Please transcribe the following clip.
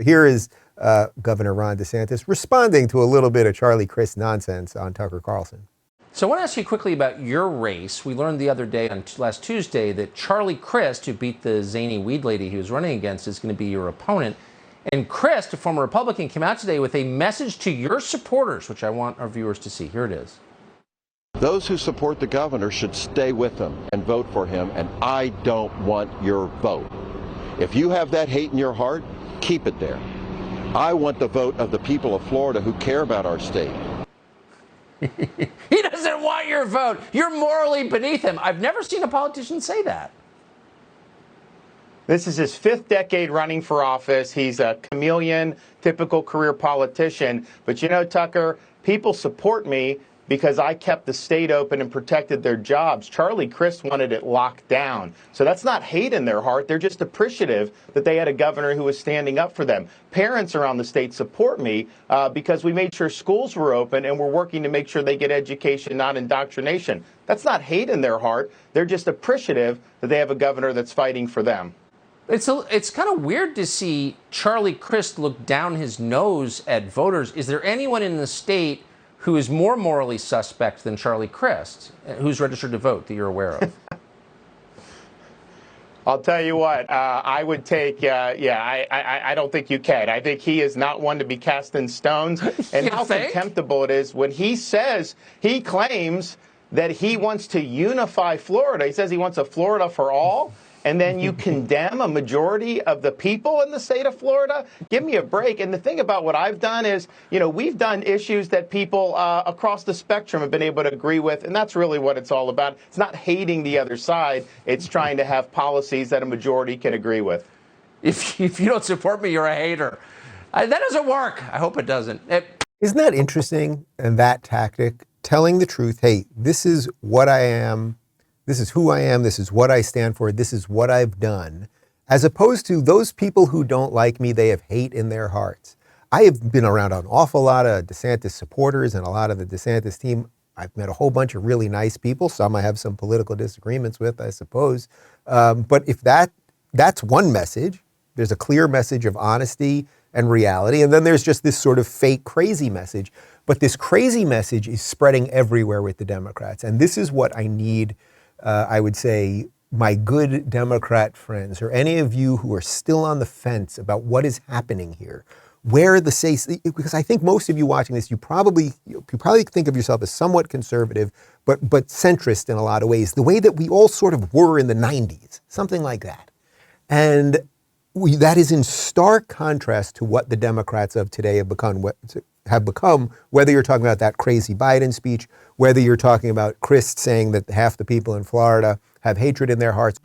Here is Governor Ron DeSantis responding to a little bit of Charlie Crist nonsense on Tucker Carlson. So I want to ask you quickly about your race. We learned the other day, on last Tuesday, that Charlie Crist, who beat the zany weed lady he was running against, is going to be your opponent. And Crist, a former Republican, came out today with a message to your supporters, which I want our viewers to see. Here it is. Those who support the governor should stay with him and vote for him, and I don't want your vote. If you have that hate in your heart, keep it there. I want the vote of the people of Florida who care about our state. He doesn't want your vote. You're morally beneath him. I've never seen a politician say that. This is his 5th decade running for office. He's a chameleon, typical career politician. But you know, Tucker, people support me because I kept the state open and protected their jobs. Charlie Crist wanted it locked down. So that's not hate in their heart. They're just appreciative that they had a governor who was standing up for them. Parents around the state support me because we made sure schools were open and we're working to make sure they get education, not indoctrination. That's not hate in their heart. They're just appreciative that they have a governor that's fighting for them. It's kind of weird to see Charlie Crist look down his nose at voters. Is there anyone in the state who is more morally suspect than Charlie Crist, who's registered to vote, that you're aware of? I'll tell you what, I would take, I don't think you can. I think he is not one to be cast in stones. And how contemptible it is when he says, he claims that he wants to unify Florida. He says he wants a Florida for all. And then you condemn a majority of the people in the state of Florida? Give me a break. And the thing about what I've done is, you know, we've done issues that people across the spectrum have been able to agree with. And that's really what it's all about. It's not hating the other side. It's trying to have policies that a majority can agree with. If you don't support me, you're a hater. That doesn't work. I hope it doesn't. Isn't that interesting? And that tactic, telling the truth, hey, this is what I am. This is who I am, this is what I stand for, this is what I've done, as opposed to those people who don't like me, they have hate in their hearts. I have been around an awful lot of DeSantis supporters and a lot of the DeSantis team. I've met a whole bunch of really nice people, some I have some political disagreements with, I suppose. But if that's one message, there's a clear message of honesty and reality, and then there's just this sort of fake crazy message. But this crazy message is spreading everywhere with the Democrats, and this is what I need. I would say, my good Democrat friends, or any of you who are still on the fence about what is happening here, where the say, because I think most of you watching this, you probably think of yourself as somewhat conservative, but centrist in a lot of ways, the way that we all sort of were in the 90s, something like that. And that is in stark contrast to what the Democrats of today have become, whether you're talking about that crazy Biden speech, whether you're talking about Crist saying that half the people in Florida have hatred in their hearts.